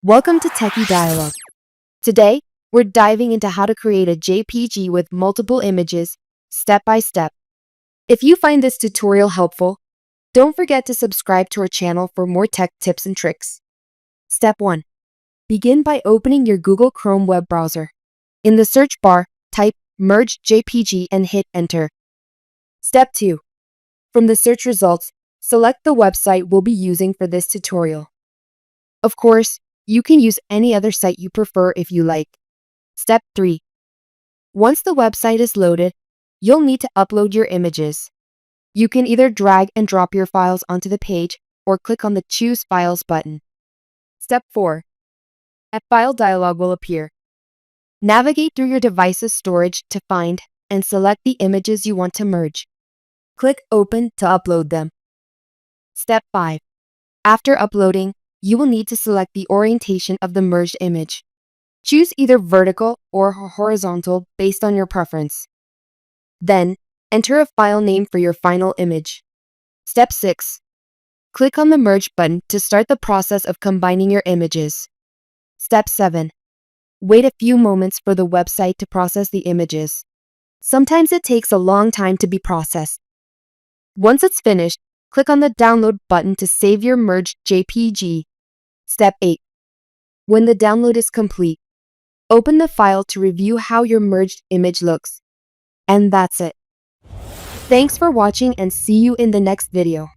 Welcome to Techie Dialogue. Today, we're diving into how to create a JPG with multiple images, step by step. If you find this tutorial helpful, don't forget to subscribe to our channel for more tech tips and tricks. Step 1. Begin by opening your Google Chrome web browser. In the search bar, type Merge JPG and hit Enter. Step 2. From the search results, select the website we'll be using for this tutorial. Of course, you can use any other site you prefer if you like. Step 3. Once the website is loaded, you'll need to upload your images. You can either drag and drop your files onto the page or click on the Choose Files button. Step 4. A file dialog will appear. Navigate through your device's storage to find and select the images you want to merge. Click Open to upload them. Step 5. After uploading, you will need to select the orientation of the merged image. Choose either vertical or horizontal based on your preference. Then, enter a file name for your final image. Step 6. Click on the Merge button to start the process of combining your images. Step 7. Wait a few moments for the website to process the images. Sometimes it takes a long time to be processed. Once it's finished, click on the Download button to save your merged JPG. Step 8. When the download is complete, open the file to review how your merged image looks. And that's it. Thanks for watching and see you in the next video.